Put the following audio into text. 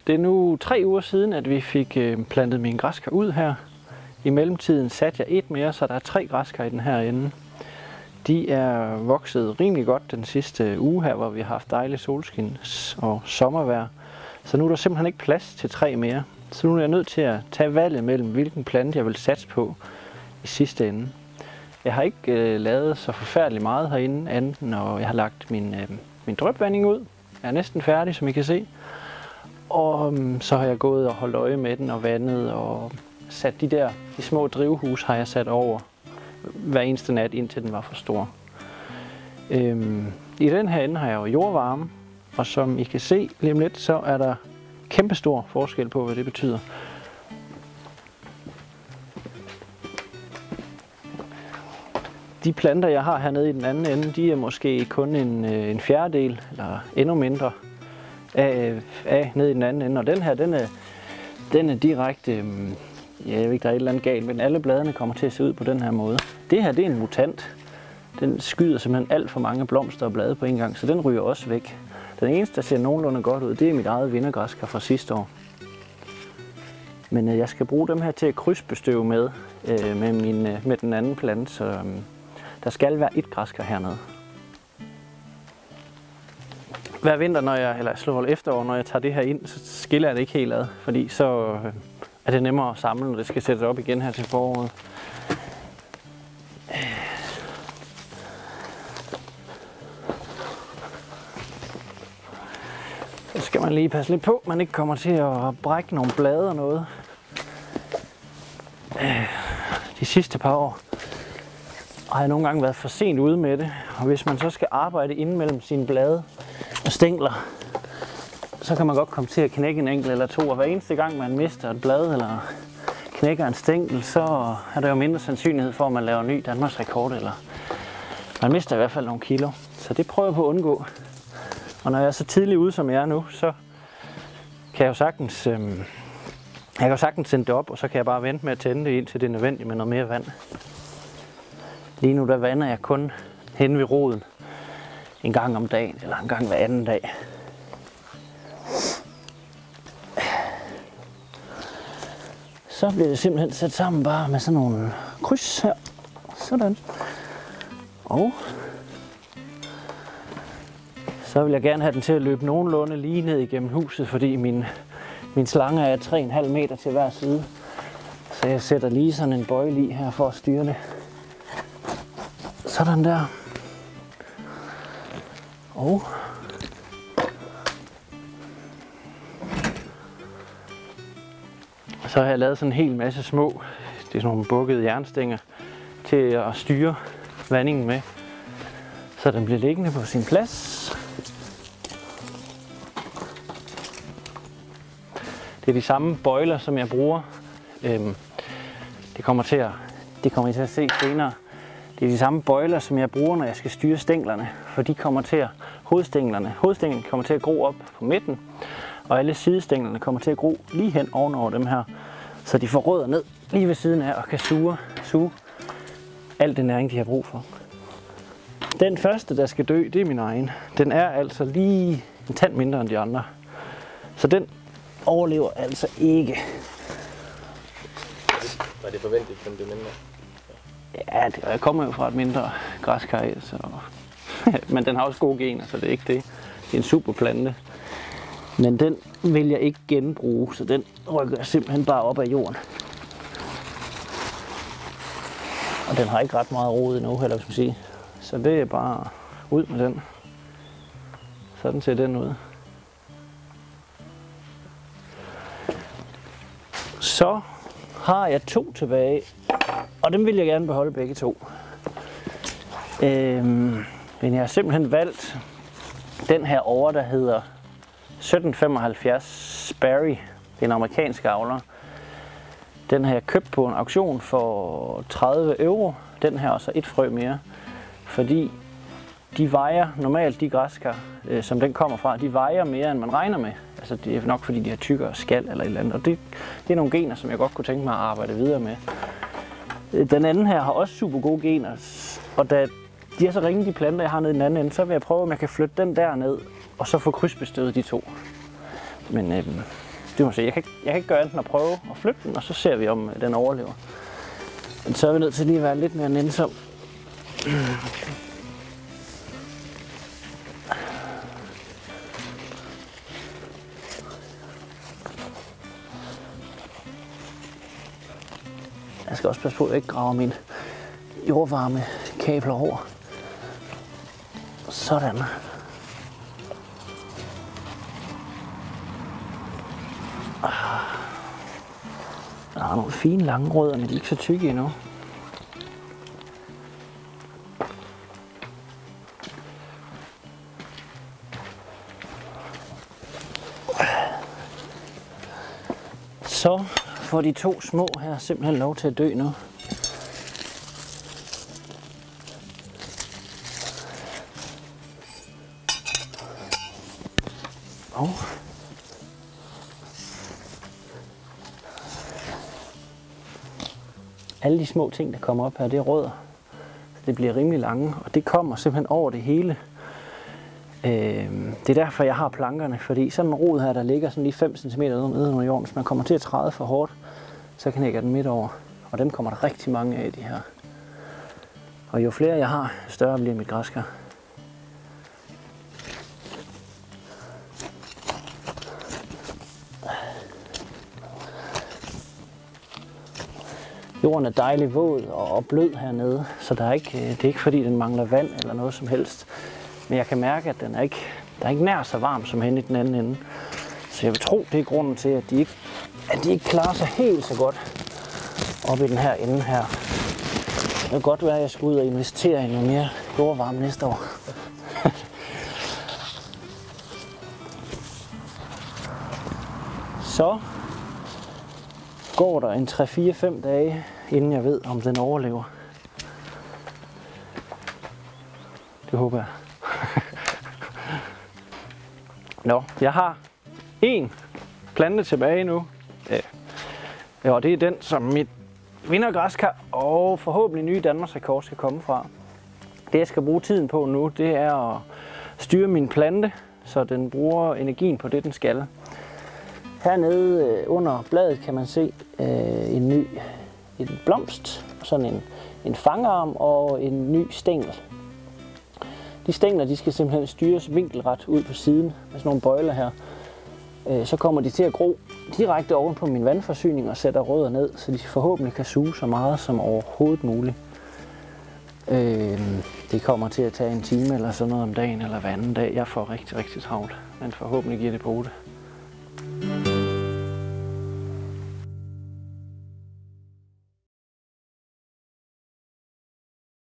Det er nu 3 uger siden, at vi fik plantet mine græskar ud her. I mellemtiden satte jeg et mere, så der er 3 græskar i den her ende. De er vokset rimelig godt den sidste uge her, hvor vi har haft dejlig solskin og sommervejr. Så nu er der simpelthen ikke plads til 3 mere. Så nu er jeg nødt til at tage valget mellem, hvilken plante jeg vil satse på i sidste ende. Jeg har ikke lavet så forfærdeligt meget herinde, anden og jeg har lagt min drypvanding ud. Jeg er næsten færdig, som I kan se. Og så har jeg gået og holdt øje med den og vandet og sat de små drivhus har jeg sat over hver eneste nat, indtil den var for stor. I den her ende har jeg jo jordvarme, og som I kan se lige om lidt, så er der kæmpestor forskel på, hvad det betyder. De planter, jeg har hernede i den anden ende, de er måske kun en fjerdedel eller endnu mindre af nede i den anden ende. Og den her, den er direkte, jeg ved ikke, der er et eller andet galt, men alle bladene kommer til at se ud på den her måde. Det her, det er en mutant. Den skyder simpelthen alt for mange blomster og blade på en gang, så den ryger også væk. Den eneste, der ser nogenlunde godt ud, det er mit eget vintergræskar fra sidste år. Men jeg skal bruge dem her til at krydsbestøve med den anden plante, så der skal være et græskar hernede. Hver vinter, efterår, når jeg tager det her ind, så skiller jeg det ikke helt ad, fordi så er det nemmere at samle, når det skal sættes op igen her til foråret. Så skal man lige passe lidt på, at man ikke kommer til at brække nogle blade og noget. De sidste par år har jeg nogle gange været for sent ude med det, og hvis man så skal arbejde inden mellem sine blade og stængler, så kan man godt komme til at knække en enkelt eller to, og hver eneste gang man mister et blad eller knækker en stængel, så er der jo mindre sandsynlighed for, at man laver en ny Danmarks rekord, eller man mister i hvert fald nogle kilo. Så det prøver jeg på at undgå. Og når jeg er så tidligt ude, som jeg er nu, så kan jeg jo sagtens sende det op, og så kan jeg bare vente med at tænde det, indtil det er nødvendigt med noget mere vand. Lige nu der vander jeg kun hen ved roden en gang om dagen, eller en gang hver anden dag. Så bliver det simpelthen sat sammen bare med sådan nogle kryds her. Sådan. Og så vil jeg gerne have den til at løbe nogenlunde lige ned igennem huset, fordi min slange er 3,5 meter til hver side. Så jeg sætter lige sådan en bøjle i her for at styre det. Sådan der. Og så har jeg lavet sådan en hel masse små, det er sådan nogle bukkede jernstænger, til at styre vandingen med, så den bliver liggende på sin plads. Det er de samme bøjler, som jeg bruger. Det kommer I til at se senere. Det er de samme bøjler, som jeg bruger, når jeg skal styre stænglerne, for de kommer til at, hovedstænglen kommer til at gro op på midten, og alle sidestænglerne kommer til at gro lige hen ovenover dem her, så de får rødder ned lige ved siden af og kan suge alt det næring, de har brug for. Den første, der skal dø, det er min egen. Den er altså lige en tand mindre end de andre, så den overlever altså ikke. Var det forventeligt, at den blev mindre? Ja, jeg kommer jo fra et mindre græskar, så men den har også gode gener, så det er ikke det. Det er en super plante. Men den vil jeg ikke genbruge, så den rykker jeg simpelthen bare op af jorden. Og den har ikke ret meget rod endnu, heller hvis man siger. Så det er bare ud med den. Sådan ser den ud. Så har jeg 2 tilbage, og dem vil jeg gerne beholde begge 2. Men jeg har simpelthen valgt den her over, der hedder 1775 Sperry. Det er en amerikansk avler. Den har jeg købt på en auktion for 30 euro. Den her og så et frø mere. Fordi de vejer, normalt de græskar, som den kommer fra, de vejer mere, end man regner med. Altså det er nok fordi de har tykkere skal eller et eller andet. Og det er nogle gener, som jeg godt kunne tænke mig at arbejde videre med. Den anden her har også super gode gener. Og da de er så ringe, de planter, jeg har nede i den anden ende, så vil jeg prøve, om jeg kan flytte den der ned, og så få krydsbestøvet de 2. Men Det må se. Jeg kan ikke gøre andet end at prøve at flytte den, og så ser vi, om den overlever. Men så er vi nødt til lige at være lidt mere nænsom. Jeg skal også passe på, at jeg ikke graver min jordvarme kabler over. Sådan. Der er nogle fine lange rødder, men de er ikke så tykke endnu. Så får de to små her simpelthen lov til at dø nu. Alle de små ting, der kommer op her, det er rødder. Så det bliver rimelig lange, og det kommer simpelthen over det hele. Det er derfor, jeg har plankerne, fordi sådan en rod her, der ligger sådan lige 5 cm nede under jorden, hvis man kommer til at træde for hårdt, så knækker den midt over. Og dem kommer der rigtig mange af, de her. Og jo flere jeg har, jo større bliver mit græskar. Jorden er dejlig våd og blød hernede, så det er ikke fordi, den mangler vand eller noget som helst. Men jeg kan mærke, at den er ikke nær så varm som henne i den anden ende. Så jeg vil tro, det er grunden til, at de ikke klarer sig helt så godt oppe i den her ende her. Det kan godt være, at jeg skal ud og investere i noget mere jordvarme næste år. Så går der en 3-4-5 dage, inden jeg ved, om den overlever. Det håber jeg. Nå, jeg har en plante tilbage nu. Og det er den, som mit vintergræskar og forhåbentlig nye Danmarksrekord skal komme fra. Det jeg skal bruge tiden på nu, det er at styre min plante, så den bruger energien på det, den skal. Hernede under bladet kan man se en blomst, sådan en fangarm og en ny stængel. De stængler, de skal simpelthen styres vinkelret ud på siden med sådan nogle bøjler her. Så kommer de til at gro direkte oven på min vandforsyning og sætter rødder ned, så de forhåbentlig kan suge så meget som overhovedet muligt. Det kommer til at tage en time eller sådan noget om dagen eller hver anden dag. Jeg får rigtig travlt, men forhåbentlig giver det på det.